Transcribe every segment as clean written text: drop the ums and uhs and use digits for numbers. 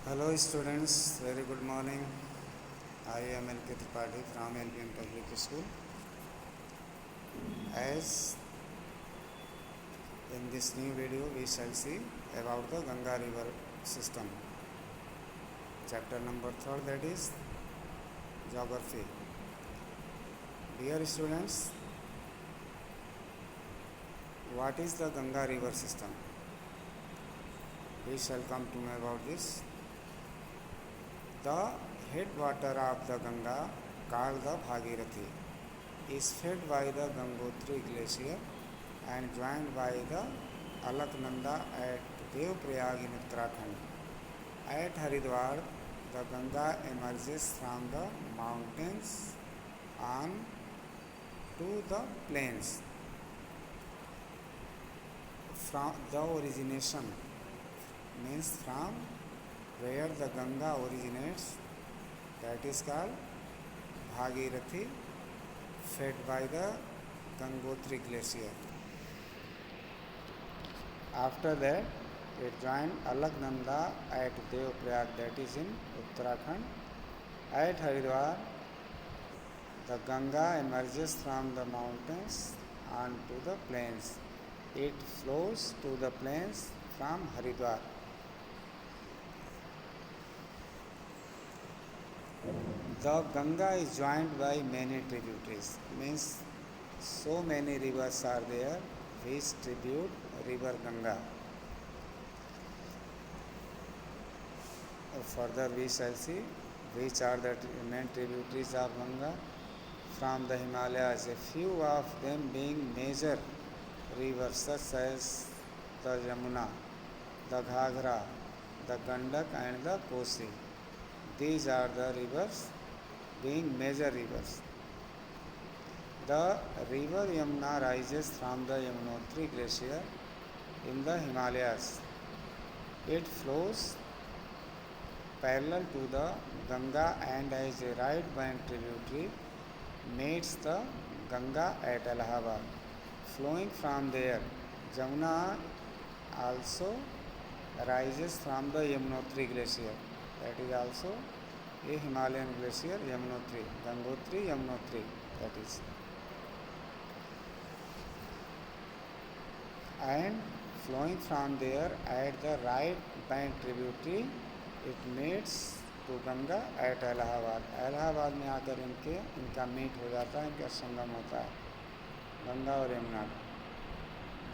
Hello students, very good morning. I am LK Tripathi from LPM Public School. As in this new video we shall see about the Ganga river system. Chapter number 3, that is geography. Dear students, what is the Ganga river system? We shall come to know about this. The headwater of the Ganga, called the Bhagirathi, is fed by the Gangotri glacier and joined by the Alaknanda at Devprayag in Uttarakhand. At Haridwar, the Ganga emerges from the mountains on to the plains. From the origination means from where the Ganga originates, that is called Bhagirathi, fed by the Gangotri glacier. After that, it joined Alaknanda at Devprayag, that is in Uttarakhand. At Haridwar, the Ganga emerges from the mountains onto the plains. It flows to the plains from Haridwar. The Ganga is joined by many tributaries, means so many rivers are there which tribute river Ganga. Further we shall see which are the main tributaries of Ganga from the Himalayas, a few of them being major rivers such as the Yamuna, the Ghaghra, the Gandak and the Kosi. These are the rivers being major rivers. The river Yamuna rises from the Yamunotri glacier in the Himalayas. It flows parallel to the Ganga and as a right bank tributary meets the Ganga at Allahabad. Flowing from there, Jamuna also rises from the Yamunotri glacier. That is also a Himalayan glacier, Yamunotri, Gangotri, Yamunotri, that is. And flowing from there at the right bank tributary, it meets to Ganga at Allahabad. Allahabad में आकर इनका meet हो जाता है, इनका संगम होता है गंगा और Yamuna.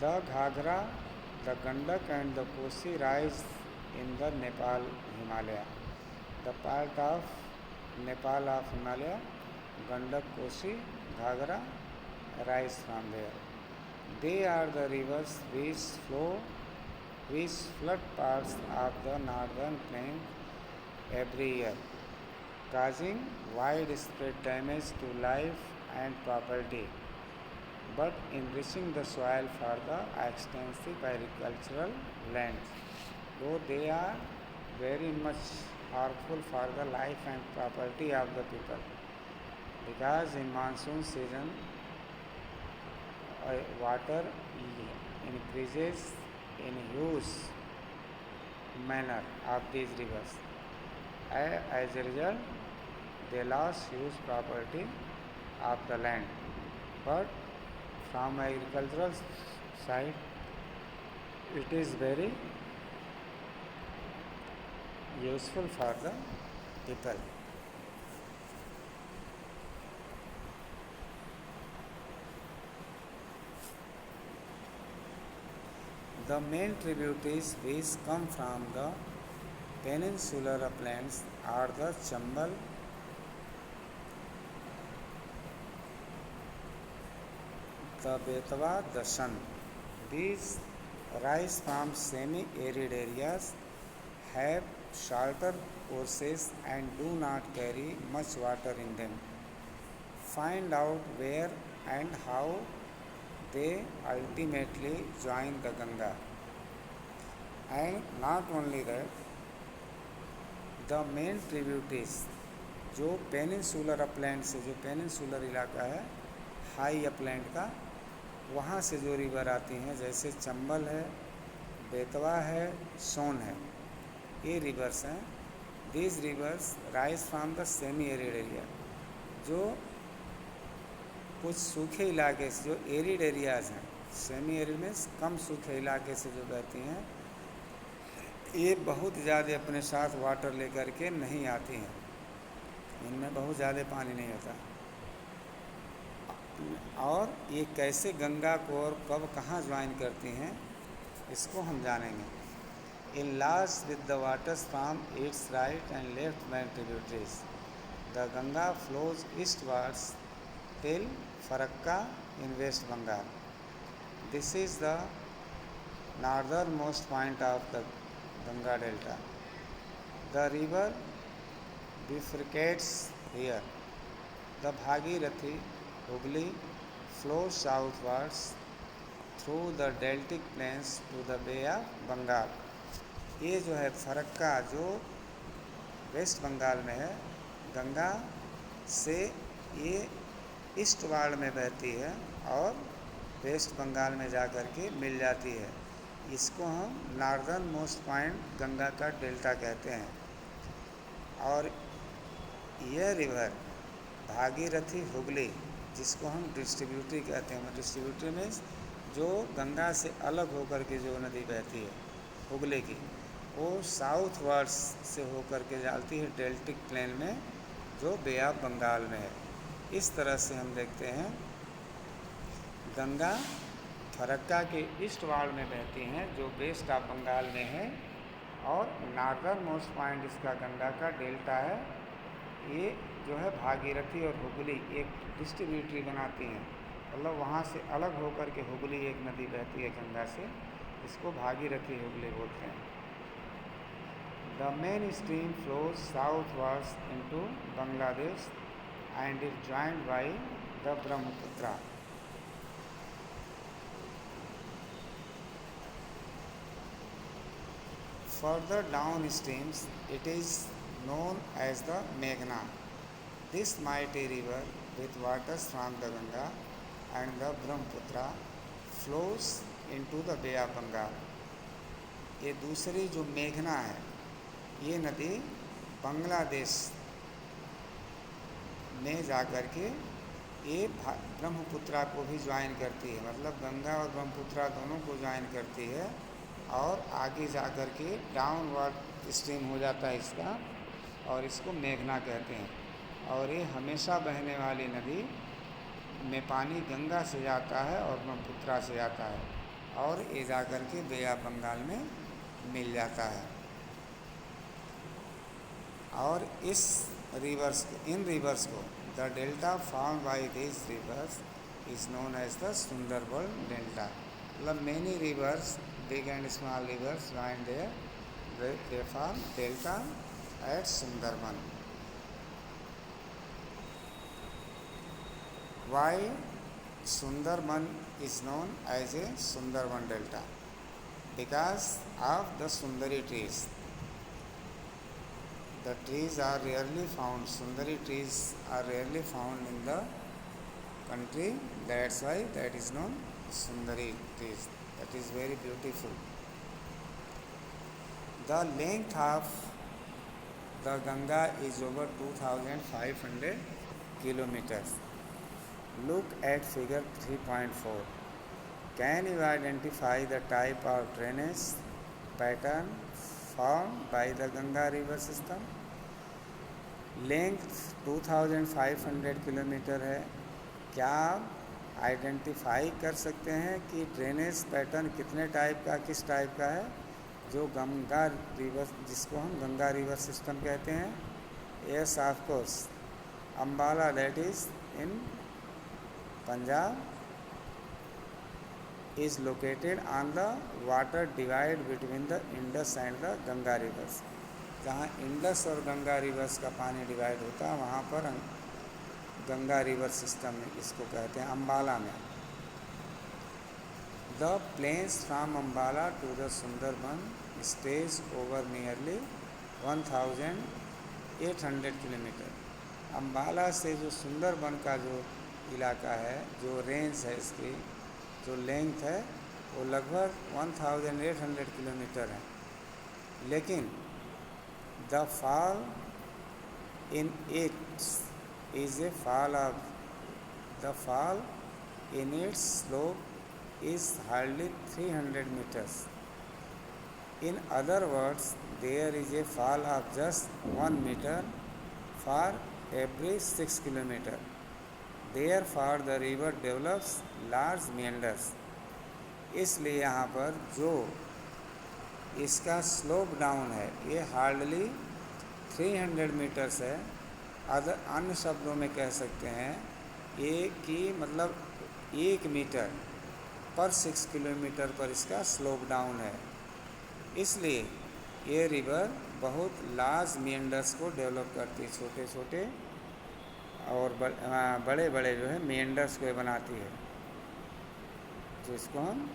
The Ghaghra, the Gandak and the Kosi rise in the Nepal Himalaya. The part of Nepal of Himalaya, Gandak, Kosi, Ghaghra rise from there. They are the rivers which flood parts of the northern plain every year, causing widespread damage to life and property, but enriching the soil for the extensive agricultural lands. Though they are very much harmful for the life and property of the people, because in monsoon season water increases in huge manner of these rivers. As a result, they lost huge property of the land. But from agricultural side, it is very useful for the people. The main tributaries which come from the peninsular uplands are the Chambal, the Betwa, the Shan. These rise from semi-arid areas, have shorter courses and do not carry much water in them. Find out where and how they ultimately join the Ganga. And not only that, the main tributaries जो peninsular upland से, जो peninsular इलाका है high upland का, वहाँ से जो river आती हैं, जैसे चंबल है, बेतवा है, सोन है, ये रिवर्स हैं, these rivers rise from the semi arid area, जो कुछ सूखे इलाके से, जो एरिड एरियाज़ हैं, सेमी एरिड में कम सूखे इलाके से जो बहती हैं, ये बहुत ज़्यादा अपने साथ वाटर लेकर के नहीं आती हैं, इनमें बहुत ज़्यादा पानी नहीं होता। और ये कैसे गंगा को और कब कहाँ ज्वाइन करती हैं, इसको हम जानेंगे। In last with the waters from its right and left bank tributaries, the Ganga flows eastwards till Farakka in West Bengal. This is the northern most point of the Ganga Delta. The river bifurcates here. The Bhagirathi Hooghly flows southwards through the deltic plains to the Bay of Bengal. ये जो है फरक्का, जो waste Bengal में है, गंगा से ये east ward में बहती है और वेस्ट बंगाल में जा कर के मिल जाती है। इसको हम नॉर्दर्न मोस्ट पॉइंट गंगा का डेल्टा कहते हैं। और यह रिवर भागीरथी हुगली, जिसको हम डिस्ट्रीब्यूटरी कहते हैं, डिस्ट्रीब्यूटरी में जो गंगा से अलग होकर के जो नदी बहती है हुगली की, वो साउथ वर्ड्स से होकर के जाती है डेल्टिक प्लेन में, जो बे ऑफ बंगाल में है। इस तरह से हम देखते हैं गंगा फरक्का के ईस्ट वार्ड में बहती हैं, जो वेस्ट ऑफ बंगाल में है, और नॉर्दर्न मोस्ट पॉइंट इसका गंगा का डेल्टा है। ये जो है भागीरथी और हुगली एक डिस्ट्रीब्यूटरी बनाती हैं, मतलब वहाँ से अलग होकर के हुगली एक नदी बहती है गंगा से, इसको भागीरथी हुगली बोलते हैं। The main stream flows southwards into Bangladesh and is joined by the Brahmaputra. Further downstreams, it is known as the Meghna. This mighty river, with waters from the Ganga and the Brahmaputra, flows into the Bay of Bengal. ये दूसरी जो मेघना है, ये नदी बांग्लादेश में जाकर के ये ब्रह्मपुत्रा को भी ज्वाइन करती है, मतलब गंगा और ब्रह्मपुत्रा दोनों को ज्वाइन करती है, और आगे जा कर के डाउनवर्ड स्ट्रीम हो जाता है इसका, और इसको मेघना कहते हैं। और ये हमेशा बहने वाली नदी में पानी गंगा से जाता है और ब्रह्मपुत्रा से जाता है, और ये जा कर के बे ऑफ बंगाल में मिल जाता है। और इस रिवर्स, इन रिवर्स को, the delta formed by this rivers is known as the Sundarban delta. मतलब many rivers, big and small rivers join there, they form delta at Sundarban. Why Sundarban is known as a Sundarban delta? Because of the Sundari trees. The trees are rarely found, Sundari trees are rarely found in the country, that's why that is known Sundari trees. That is very beautiful. The length of the Ganga is over 2,500 kilometers. Look at figure 3.4. Can you identify the type of drainage pattern formed by the Ganga river system? Length 2,500 kilometre है। क्या आप identify कर सकते हैं कि drainage pattern कितने type का, किस टाइप का है, जो गंगा रिवर, जिसको हम गंगा रिवर सिस्टम कहते हैं? Yes, of course, Ambala, that is in Punjab, is located on the water divide between the Indus and the Ganga rivers. जहाँ इंडस और गंगा रिवर्स का पानी डिवाइड होता है, वहाँ पर गंगा रिवर सिस्टम इसको कहते हैं, अम्बाला में। The plains from Ambala to the Sundarban stage over nearly 1,800 kilometre. Ambala से जो सुंदरबन का जो इलाका है, जो रेंज है, इसकी जो लेंथ है, वो लगभग 1,800 किलोमीटर है। लेकिन The fall in it is a fall of the fall in its slope is hardly 300 meters. In other words, there is a fall of just 1 meter for every 6 kilometers. Therefore, the river develops large meanders. इसलिए यहाँ पर जो इसका slope down है ये hardly 300 metres है। अन्य शब्दों में कह सकते हैं ये कि मतलब 1 मीटर पर 6 किलोमीटर पर इसका स्लोप डाउन है। इसलिए ये रिवर बहुत लार्ज मेंडर्स को डेवलप करती है, छोटे छोटे और बड़े बड़े जो है मेंडर्स को बनाती है, जिसको हम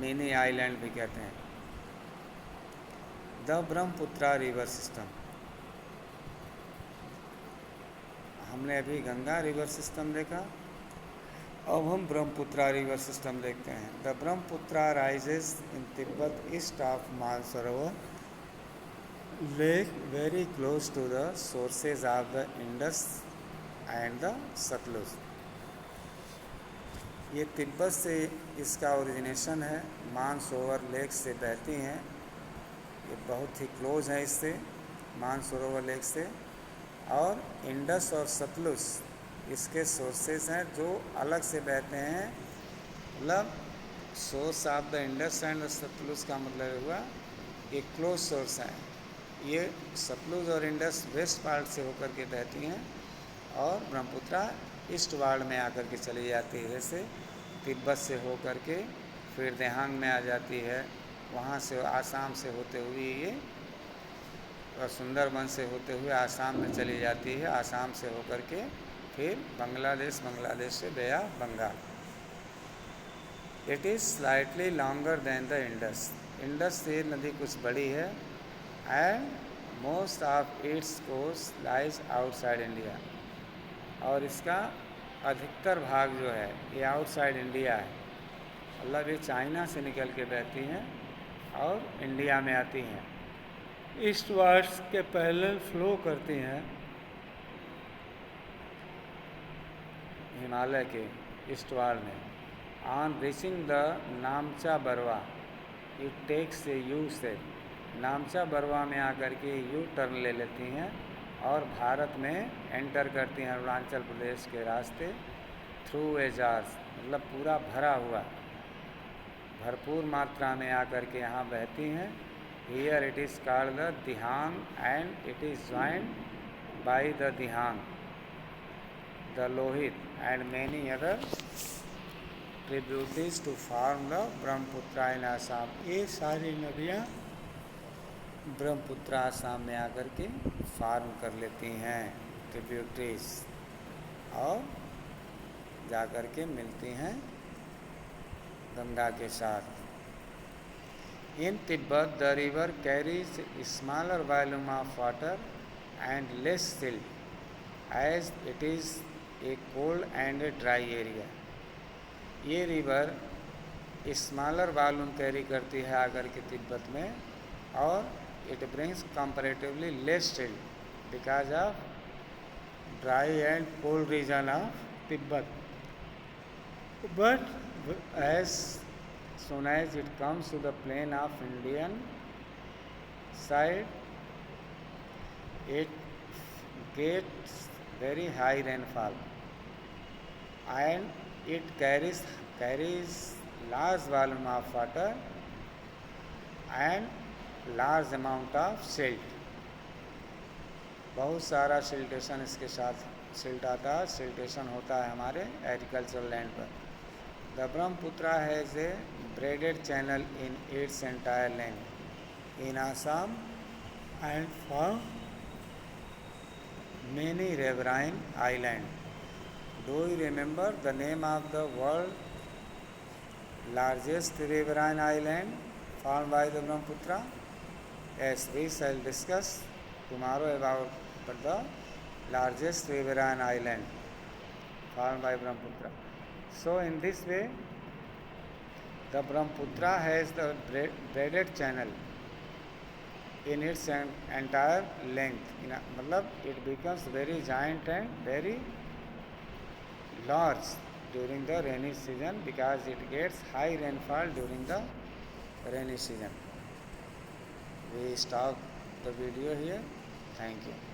मिनी आइलैंड भी कहते हैं। द ब्रह्मपुत्रा रिवर सिस्टम, हमने अभी गंगा रिवर सिस्टम देखा, अब हम ब्रह्मपुत्रा रिवर सिस्टम देखते हैं। The Brahmaputra rises in Tibet east of Mansarovar lake very close to the sources of the Indus and the Sutlej. ये तिब्बत से इसका ओरिजिनेशन है, मानसरोवर लेक से बहती हैं, ये बहुत ही क्लोज है इससे, मानसरोवर लेक से। और इंडस और सतलुज इसके सोर्सेज हैं जो अलग से बहते हैं। मतलब source of the Indus and Sutlej का मतलब हुआ ये क्लोज सोर्स है। ये सतलुज और इंडस वेस्ट पार्ट से होकर के बहती हैं और ब्रह्मपुत्रा ईस्ट वार्ड में आकर के चली जाती है। जैसे तिब्बत से होकर के फिर देहांग में आ जाती है, वहाँ से आसाम से होते हुए ये और सुंदरबन से होते हुए आसाम में चली जाती है, आसाम से होकर के फिर बांग्लादेश, बांग्लादेश से गया Bengal. It is slightly longer than the Indus, Indus से नदी कुछ बड़ी है। And most of its coast lies outside India, और इसका अधिकतर भाग जो है ये आउटसाइड इंडिया है। मतलब ये चाइना से निकल के बहती हैं और इंडिया में आती हैं, ईस्ट वार्ड्स के पैरेलल फ्लो करती हैं हिमालय के ईस्ट वार्ड में। On reaching the Namcha Barwa it takes a U से, नामचा बरवा में आकर के यू टर्न ले लेती हैं और भारत में एंटर करती हैं अरुणाचल प्रदेश के रास्ते थ्रू ए जार्स, मतलब पूरा भरा हुआ भरपूर मात्रा में आकर के यहाँ बहती हैं। Here it is called the Dihang and it is joined by the Dihang, the Lohit and many other tributaries to form the Brahmaputra in Assam. ये सारी नदियाँ ब्रह्मपुत्रा आसाम में आकर के फार्म कर लेती हैं ट्रिब्यूटरीज, और जाकर के मिलती हैं गंगा के साथ। In Tibet the river carries smaller volume of water and less silt as it is a cold and a dry area. ये रिवर स्मॉलर वॉल्यूम कैरी करती है आकर के तिब्बत में, और it brings comparatively less silt because of dry and cold region of Tibet. But as soon as it comes to the plain of Indian side, it gets very high rainfall, and it carries large volume of water and large amount of silt। बहुत सारा siltation इसके साथ silt आता है, siltation होता है हमारे agricultural land पर। The Brahmaputra has a braided channel in its entire length in Assam and forms many riverine islands. Do you remember the name of the world's largest riverine island formed by the Brahmaputra? Yes, we shall discuss tomorrow about the largest riverine island formed by Brahmaputra. So in this way, the Brahmaputra has the braided channel in its entire length. मतलब it becomes very giant and very large during the rainy season because it gets high rainfall during the rainy season. We stop the video here. Thank you.